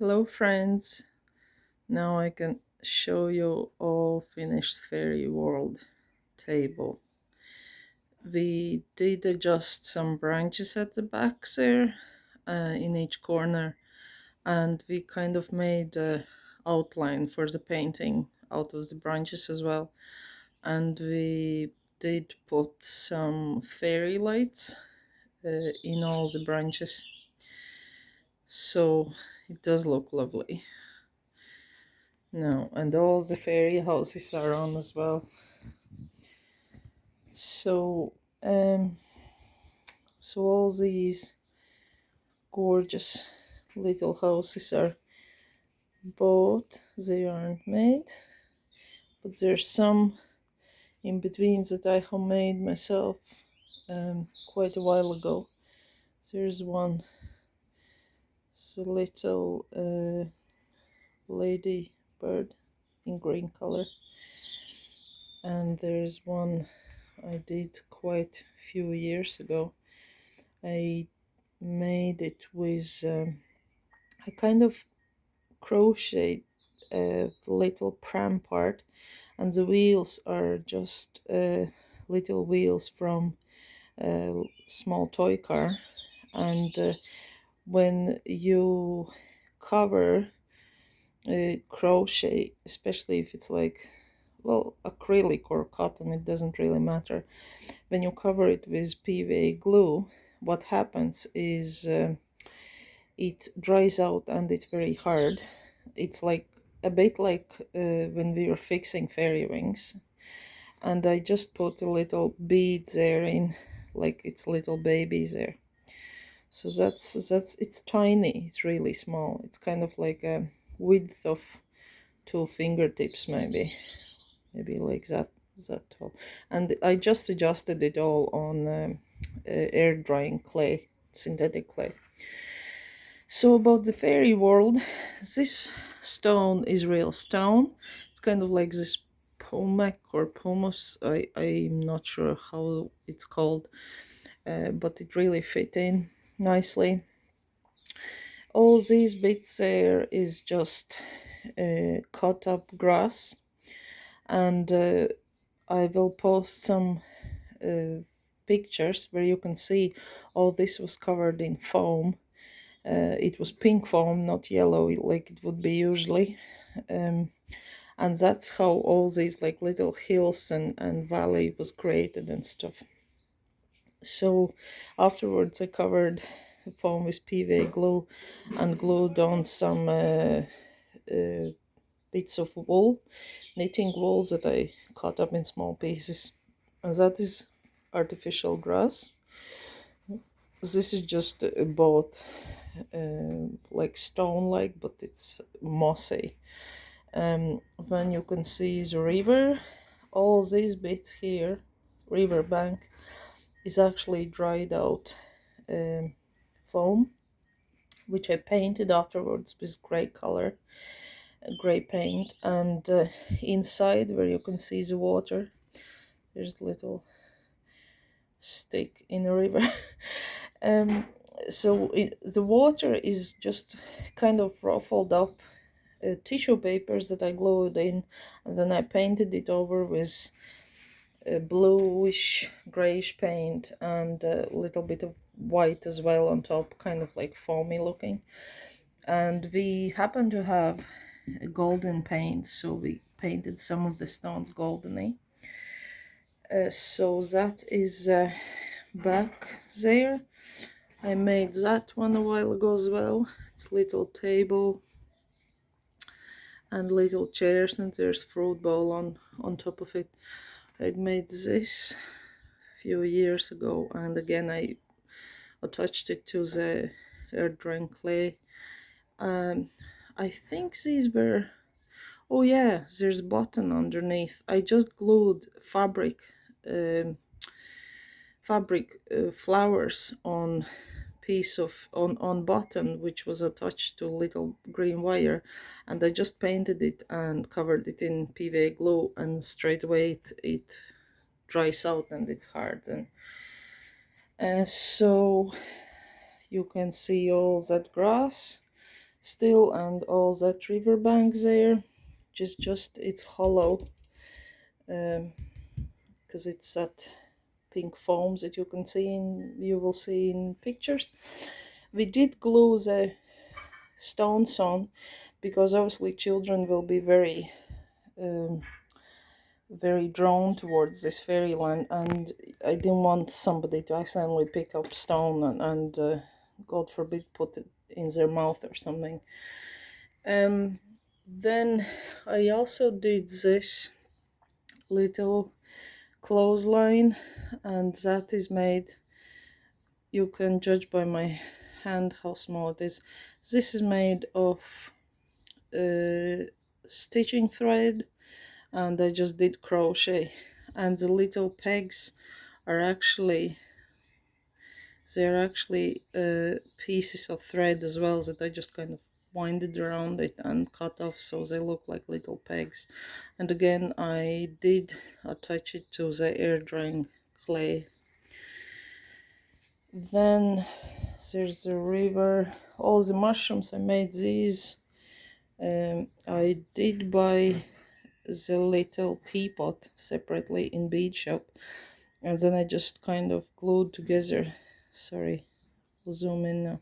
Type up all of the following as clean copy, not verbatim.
Hello friends, now I can show you all finished fairy world table. We did adjust some branches at the back there in each corner, and we kind of made a outline for the painting out of the branches as well. And we did put some fairy lights in all the branches, so it does look lovely. No, and all the fairy houses are on as well. So, um, so all these gorgeous little houses are bought. They aren't made, but there's some in between that I have made myself quite a while ago. There's one, it's a little lady bird in green color, and there's one I did quite a few years ago. I made it with I kind of crocheted a little pram part, and the wheels are just little wheels from a small toy car. And when you cover crochet, especially if it's like, well, acrylic or cotton, it doesn't really matter. When you cover it with PVA glue, what happens is it dries out and it's very hard. It's like a bit like when we were fixing fairy wings. And I just put a little bead there in, like it's little babies there. So that's it's tiny. It's really small. It's kind of like a width of two fingertips, maybe like that tall. And I just adjusted it all on air drying clay, synthetic clay. So about the fairy world, this stone is real stone. It's kind of like this pomac or pomos. I'm not sure how it's called, but it really fit in nicely. All these bits there is just cut up grass, and I will post some pictures where you can see all this was covered in foam. It was pink foam, not yellow like it would be usually. And that's how all these like little hills and valley was created and stuff. So afterwards I covered the foam with PVA glue and glued on some bits of wool, knitting wool that I cut up in small pieces. And that is artificial grass. This is just about like stone like, but it's mossy. Then you can see the river. All these bits here, river bank, is actually dried out foam, which I painted afterwards with gray color, gray paint. And inside where you can see the water, there's a little stick in the river. The water is just kind of ruffled up tissue papers that I glued in, and then I painted it over with bluish grayish paint and a little bit of white as well on top, kind of like foamy looking. And we happen to have golden paint, so we painted some of the stones goldeny. So that is back there. I made that one a while ago as well. It's little table and little chairs, and there's fruit bowl on top of it. I'd made this a few years ago, and again I attached it to the air drying clay. I think these were, oh yeah, there's a button underneath. I just glued um, fabric flowers on piece of on button, which was attached to little green wire, and I just painted it and covered it in PVA glue, and straight away it dries out and it's hard. And so you can see all that grass. still, and all that riverbank there, just it's hollow, because it's that pink foams that you will see in pictures. We did glue the stones on because obviously children will be um, very drawn towards this fairyland, and I didn't want somebody to accidentally pick up stone and God forbid put it in their mouth or something. Then I also did this little clothesline, and that is made, you can judge by my hand how small it is. This is made of stitching thread, and I just did crochet, and the little pegs are actually, they're actually pieces of thread as well that I just kind of winded around it and cut off so they look like little pegs. And again, I did attach it to the air drying clay. Then there's the river, all the mushrooms. I made these. I did buy the little teapot separately in bead shop, and then I just kind of glued together, sorry, we'll zoom in now.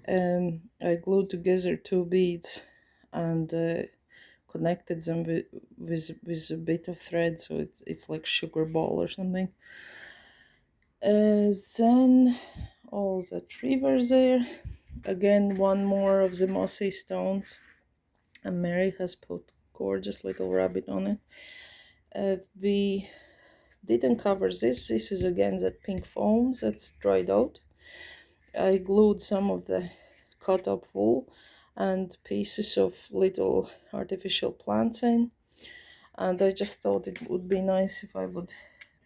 I glued together two beads and connected them with a bit of thread, so it's like sugar ball or something. Then all that river there, again one more of the mossy stones, and Mary has put gorgeous little rabbit on it. We didn't cover this is again that pink foam that's dried out. I glued some of the cut up wool and pieces of little artificial plants in, and I just thought it would be nice if I would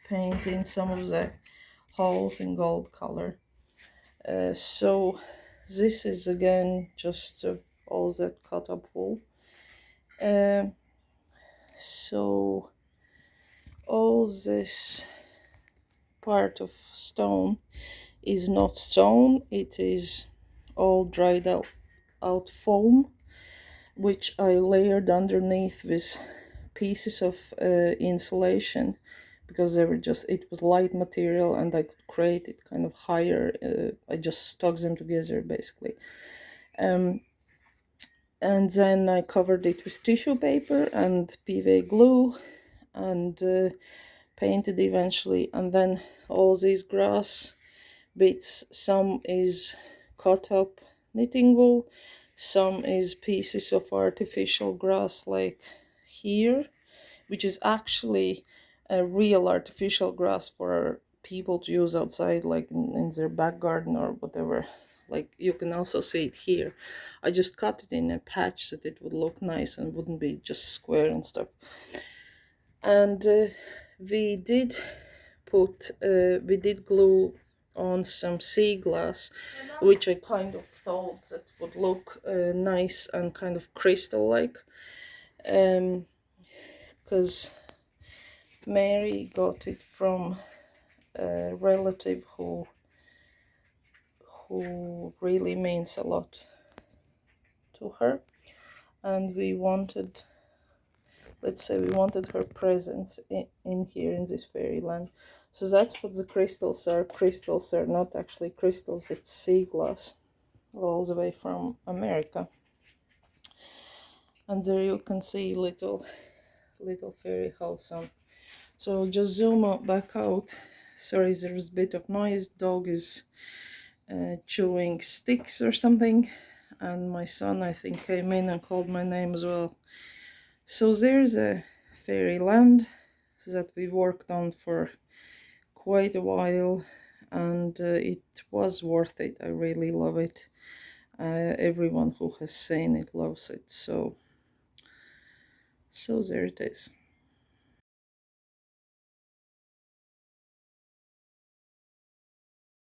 paint in some of the holes in gold color. So this is again just all that cut up wool. So all this part of stone is not stone, it is all dried out foam, which I layered underneath with pieces of insulation, because they were just, it was light material and I could create it kind of higher. I just stuck them together basically. And then I covered it with tissue paper and PVA glue and painted eventually. And then all these grass bits, some is cut up knitting wool, some is pieces of artificial grass like here, which is actually a real artificial grass for people to use outside, like in their back garden or whatever. Like you can also see it here. I just cut it in a patch that it would look nice and wouldn't be just square and stuff. And we did glue on some sea glass, which I kind of thought that would look nice and kind of crystal like, because Mary got it from a relative who really means a lot to her, and we wanted, let's say, we wanted her presence in here in this fairyland. So that's what the crystals are. Crystals are not actually crystals, it's sea glass, all the way from America. And there you can see little fairy house on. So just zoom back out. Sorry, there's a bit of noise. Dog is chewing sticks or something, and my son, I think, came in and called my name as well. So there's a fairyland that we worked on for quite a while, and it was worth it. I really love it. Everyone who has seen it loves it. So there it is.